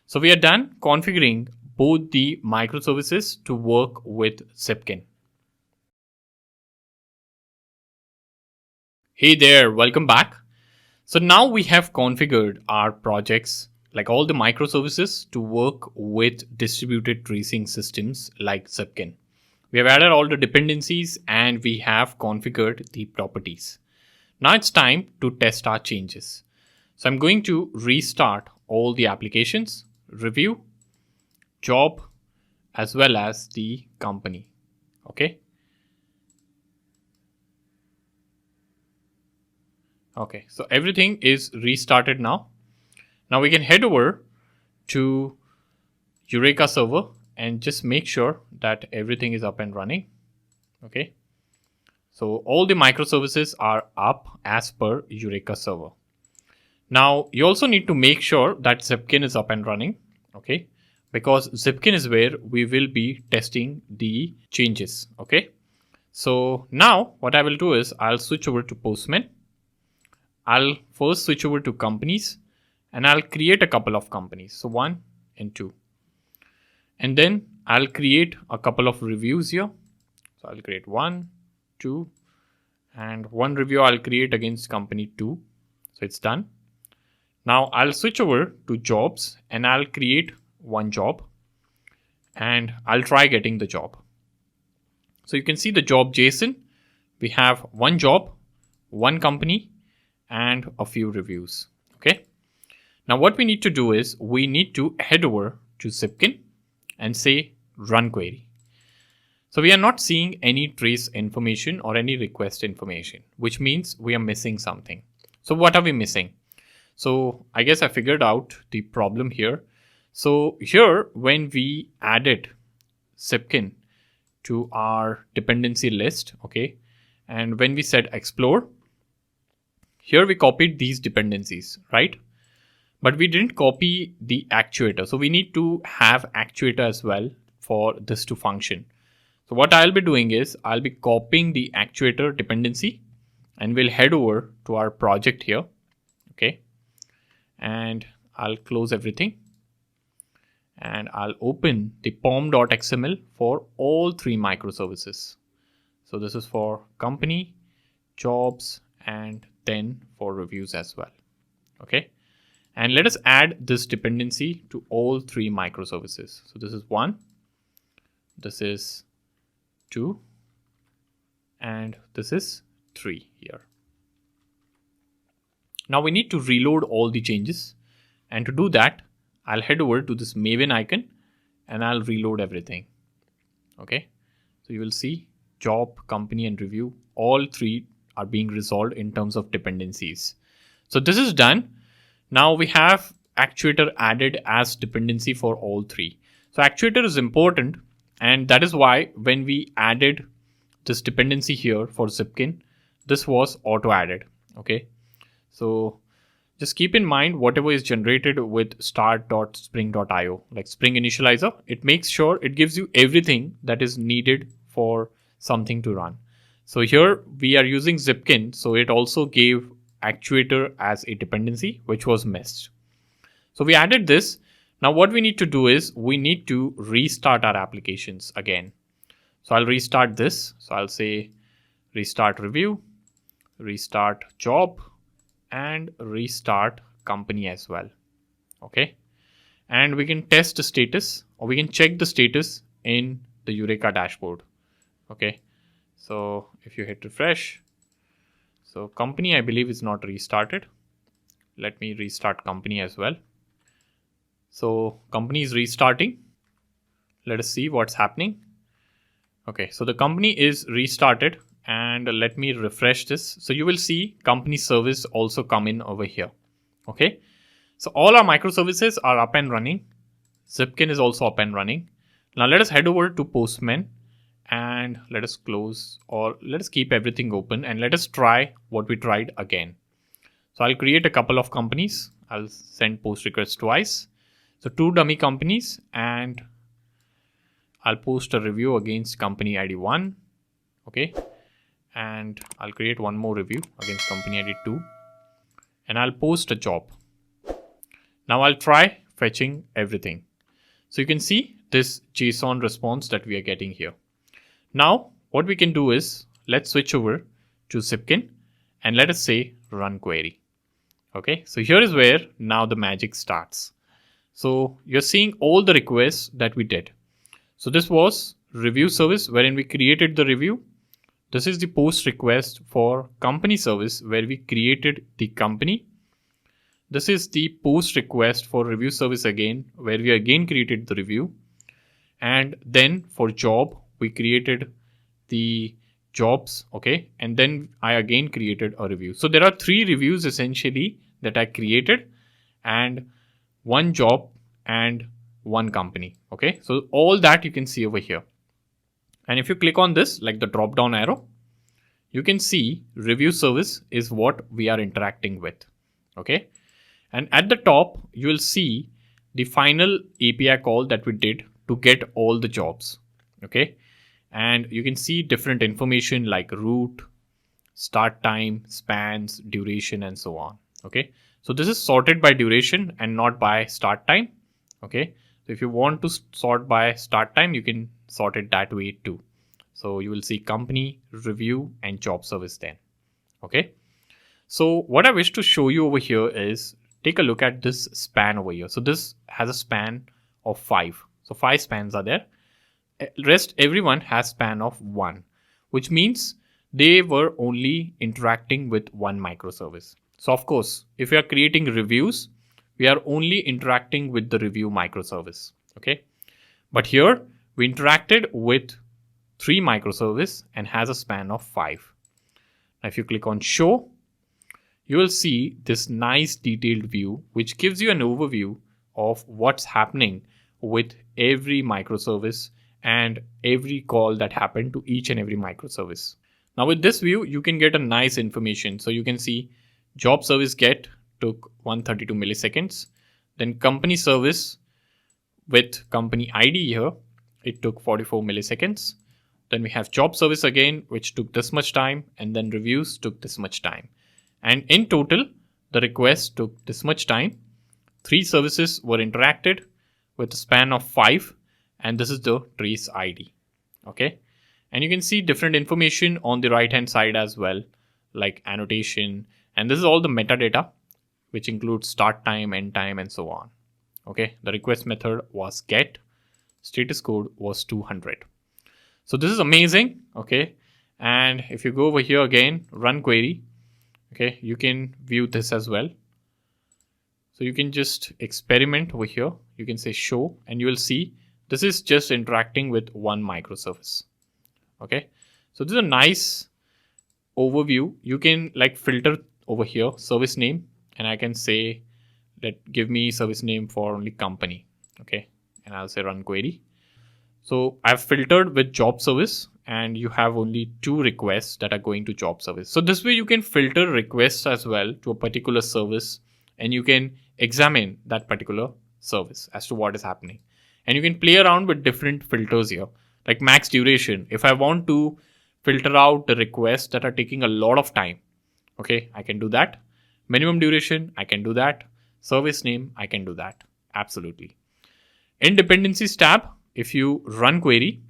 So we are done configuring both the microservices to work with Zipkin. Hey there, welcome back. So now we have configured our projects, like all the microservices, to work with distributed tracing systems like Zipkin. We have added all the dependencies and we have configured the properties. Now it's time to test our changes. So I'm going to restart all the applications, review, job, as well as the company. Okay. Okay, so everything is restarted now. Now we can head over to Eureka server and just make sure that everything is up and running. Okay. So all the microservices are up as per Eureka server. Now you also need to make sure that Zipkin is up and running. Okay. Because Zipkin is where we will be testing the changes. Okay. So now what I will do is I'll switch over to Postman. I'll first switch over to companies and I'll create a couple of companies. So 1 and 2. And then I'll create a couple of reviews here. So I'll create 1, 2, and one review I'll create against company 2. So it's done. Now I'll switch over to jobs and I'll create one job and I'll try getting the job. So you can see the job JSON. We have one job, one company, and a few reviews. Okay. Now what we need to do is we need to head over to Zipkin and say run query. So we are not seeing any trace information or any request information, which means we are missing something. So what are we missing? So I guess I figured out the problem here. So here when we added Zipkin to our dependency list, okay, and when we said explore, here we copied these dependencies, right? But we didn't copy the actuator. So we need to have actuator as well for this to function. So what I'll be doing is I'll be copying the actuator dependency and we'll head over to our project here. Okay. And I'll close everything. and I'll open the pom.xml for all 3 microservices. So this is for company, jobs, and then for reviews as well. Okay. And let us add this dependency to all 3 microservices. So this is 1, this is 2, and this is 3 here. Now we need to reload all the changes, and to do that I'll head over to this Maven icon and I'll reload everything. Okay, so you will see job, company, and review, all 3 are being resolved in terms of dependencies. So this is done. Now we have actuator added as dependency for all 3. So actuator is important, and that is why when we added this dependency here for Zipkin, this was auto added. Okay, so just keep in mind whatever is generated with start.spring.io, like Spring Initializer, it makes sure it gives you everything that is needed for something to run. So here we are using Zipkin, so it also gave actuator as a dependency, which was missed. So we added this. Now what we need to do is we need to restart our applications again. So I'll restart this. So I'll say restart review, restart job, and restart company as well. Okay, and we can test the status, or we can check the status in the Eureka dashboard. Okay, so if you hit refresh, so company I believe is not restarted. Let me restart company as well. So company is restarting. Let us see what's happening. Okay, so the company is restarted, and let me refresh this. So you will see company service also come in over here. Okay, so all our microservices are up and running. Zipkin is also up and running. Now let us head over to Postman and let us close, or let us keep everything open, and let us try what we tried again. So I'll create a couple of companies. I'll send post requests twice. So 2 dummy companies, and I'll post a review against company ID 1. Okay, and I'll create one more review against company ID 2, and I'll post a job. Now I'll try fetching everything. So you can see this JSON response that we are getting here. Now what we can do is let's switch over to Zipkin and let us say run query. Okay, so here is where now the magic starts. So you're seeing all the requests that we did. So this was review service wherein we created the review. This is the post request for company service where we created the company. This is the post request for review service again, where we again created the review. And then for job, we created the jobs. Okay, and then I again created a review. So there are 3 reviews essentially that I created, and 1 job and 1 company. Okay, so all that you can see over here. And if you click on this, like the drop down arrow, you can see review service is what we are interacting with. Okay, and at the top you will see the final API call that we did to get all the jobs. Okay, and you can see different information like route, start time, spans, duration, and so on. Okay, so this is sorted by duration and not by start time. Okay, so if you want to sort by start time, you can sort it that way too. So you will see company, review, and job service then. Okay, so what I wish to show you over here is take a look at this span over here. So this has a span of 5. So 5 spans are there. Rest everyone has span of 1, which means they were only interacting with 1 microservice. So of course, if we are creating reviews, we are only interacting with the review microservice. Okay, but here we interacted with 3 microservice and has a span of 5. Now if you click on show, you will see this nice detailed view which gives you an overview of what's happening with every microservice and every call that happened to each and every microservice. Now with this view, you can get a nice information. So you can see job service get took 132 milliseconds. Then company service with company ID here, it took 44 milliseconds. Then we have job service again, which took this much time, and then reviews took this much time. And in total, the request took this much time. 3 services were interacted with a span of 5, and this is the trace ID. Okay, and you can see different information on the right hand side as well, like annotation, and this is all the metadata, which includes start time, end time, and so on. Okay, the request method was get, status code was 200. So this is amazing. Okay, and if you go over here again, run query, okay, you can view this as well. So you can just experiment over here. You can say show, and you will see this is just interacting with one microservice. Okay, so this is a nice overview. You can like filter over here service name, and I can say that give me service name for only company. Okay, and I'll say run query. So I've filtered with job service, and you have only 2 requests that are going to job service. So this way you can filter requests as well to a particular service, and you can examine that particular service as to what is happening. And you can play around with different filters here, like max duration. If I want to filter out the requests that are taking a lot of time, okay, I can do that. Minimum duration, I can do that. Service name, I can do that. Absolutely. In dependencies tab, if you run query,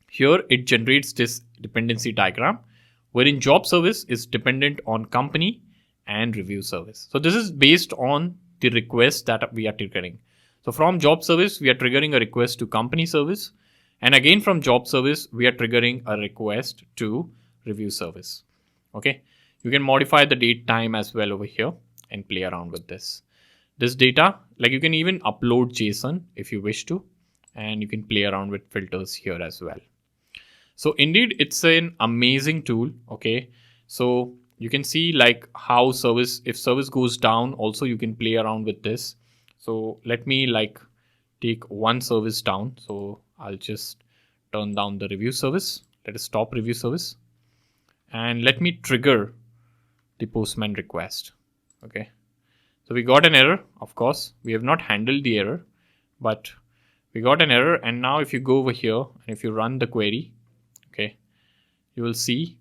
here it generates this dependency diagram, wherein job service is dependent on company and review service. So this is based on the request that we are triggering. So from job service, we are triggering a request to company service. And again, from job service, we are triggering a request to review service. Okay. You can modify the date time as well over here and play around with this. This data, like you can even upload JSON if you wish to, and you can play around with filters here as well. So indeed, it's an amazing tool. Okay. So you can see like how service, if service goes down, also you can play around with this. So let me like take one service down. So I'll just turn down the review service. Let us stop review service. And let me trigger the postman request. Okay. So we got an error. Of course, we have not handled the error, but we got an error. And now if you go over here and if you run the query, okay, you will see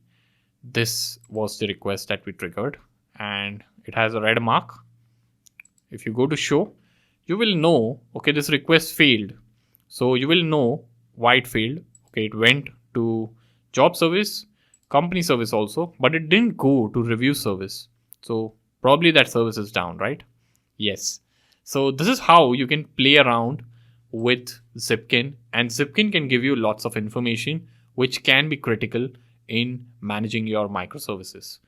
this was the request that we triggered and it has a red mark. If you go to show, you will know, okay, this request failed. So you will know why it failed. Okay, it went to job service, company service also, but it didn't go to review service. So probably that service is down, right? Yes. So this is how you can play around with Zipkin, and Zipkin can give you lots of information which can be critical in managing your microservices.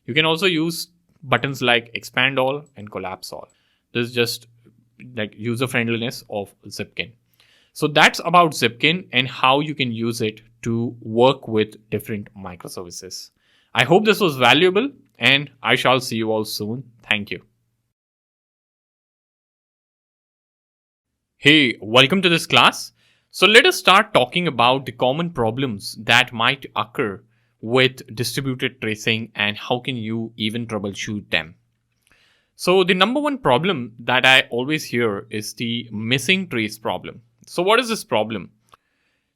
You can also use buttons like expand all and collapse all. This is just like user friendliness of Zipkin. So that's about Zipkin and how you can use it to work with different microservices. I hope this was valuable and I shall see you all soon. Thank you. Hey, welcome to this class. So let us start talking about the common problems that might occur with distributed tracing and how can you even troubleshoot them. So the number one problem that I always hear is the missing trace problem. So what is this problem?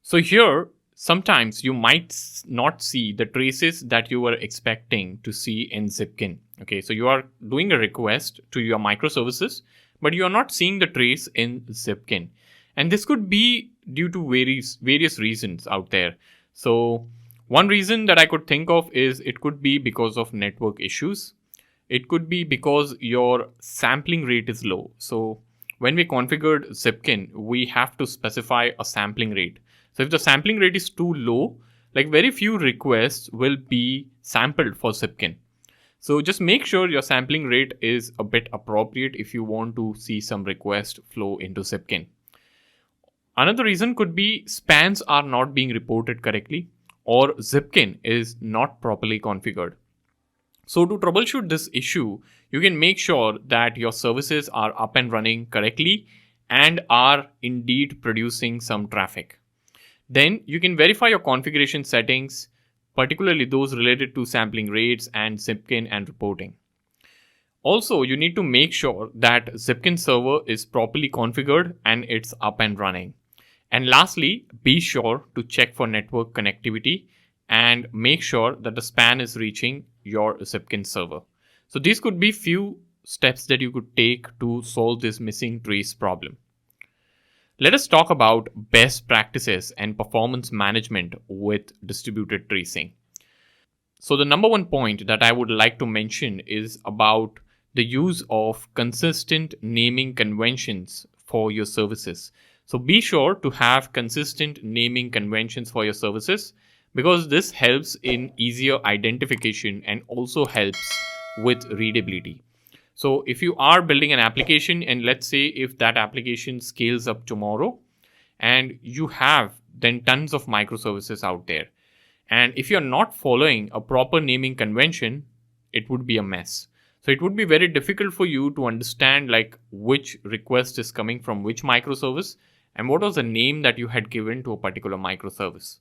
So here, sometimes you might not see the traces that you were expecting to see in Zipkin. Okay, so you are doing a request to your microservices, but you are not seeing the trace in Zipkin. And this could be due to various reasons out there. So one reason that I could think of is it could be because of network issues. It could be because your sampling rate is low. So when we configured Zipkin, we have to specify a sampling rate. So if the sampling rate is too low, like very few requests will be sampled for Zipkin. So just make sure your sampling rate is a bit appropriate if you want to see some request flow into Zipkin. Another reason could be spans are not being reported correctly or Zipkin is not properly configured. So to troubleshoot this issue, you can make sure that your services are up and running correctly and are indeed producing some traffic. Then you can verify your configuration settings, particularly those related to sampling rates and Zipkin and reporting. Also, you need to make sure that Zipkin server is properly configured and it's up and running. And lastly, be sure to check for network connectivity and make sure that the span is reaching your Zipkin server. So these could be few steps that you could take to solve this missing trace problem. Let us talk about best practices and performance management with distributed tracing. So the number one point that I would like to mention is about the use of consistent naming conventions for your services. So be sure to have consistent naming conventions for your services because this helps in easier identification and also helps with readability. So if you are building an application and let's say if that application scales up tomorrow and you have then tons of microservices out there, and if you're not following a proper naming convention, it would be a mess. So it would be very difficult for you to understand like which request is coming from which microservice and what was the name that you had given to a particular microservice.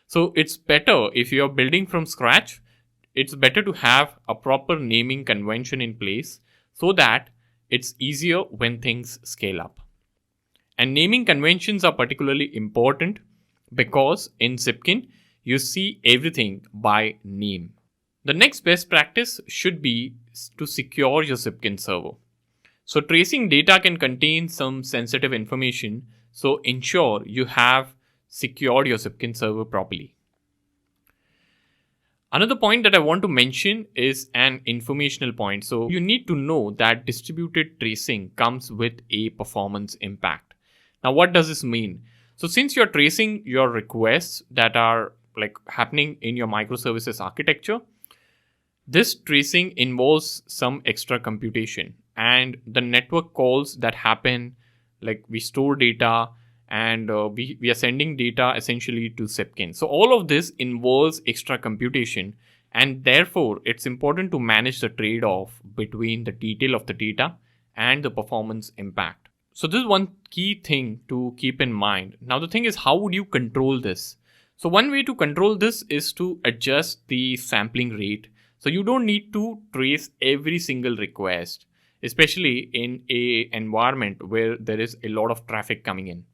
So it's better if you're building from scratch, it's better to have a proper naming convention in place so that it's easier when things scale up. And naming conventions are particularly important because in Zipkin, you see everything by name. The next best practice should be to secure your Zipkin server. So tracing data can contain some sensitive information, so ensure you have secured your Zipkin server properly. Another point that I want to mention is an informational point. So you need to know that distributed tracing comes with a performance impact. Now, what does this mean? So since you're tracing your requests that are like happening in your microservices architecture, this tracing involves some extra computation and the network calls that happen, like we store data and we are sending data essentially to Zipkin. So all of this involves extra computation and therefore it's important to manage the trade-off between the detail of the data and the performance impact. So this is one key thing to keep in mind. Now the thing is, how would you control this? So one way to control this is to adjust the sampling rate. So you don't need to trace every single request, especially in an environment where there is a lot of traffic coming in.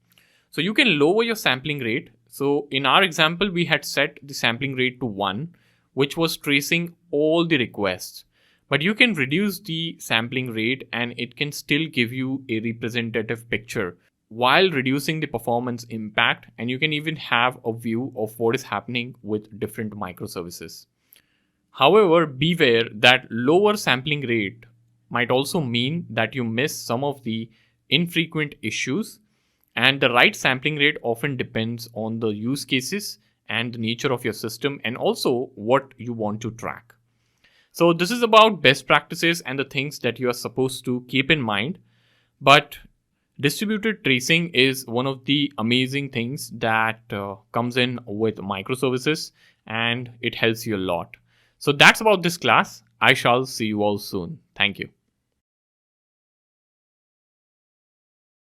So you can lower your sampling rate. So in our example, we had set the sampling rate to 1, which was tracing all the requests. But you can reduce the sampling rate and it can still give you a representative picture while reducing the performance impact, and you can even have a view of what is happening with different microservices. However, beware that lower sampling rate might also mean that you miss some of the infrequent issues, and the right sampling rate often depends on the use cases and the nature of your system and also what you want to track. So this is about best practices and the things that you are supposed to keep in mind. But distributed tracing is one of the amazing things that comes in with microservices and it helps you a lot. So that's about this class. I shall see you all soon. Thank you.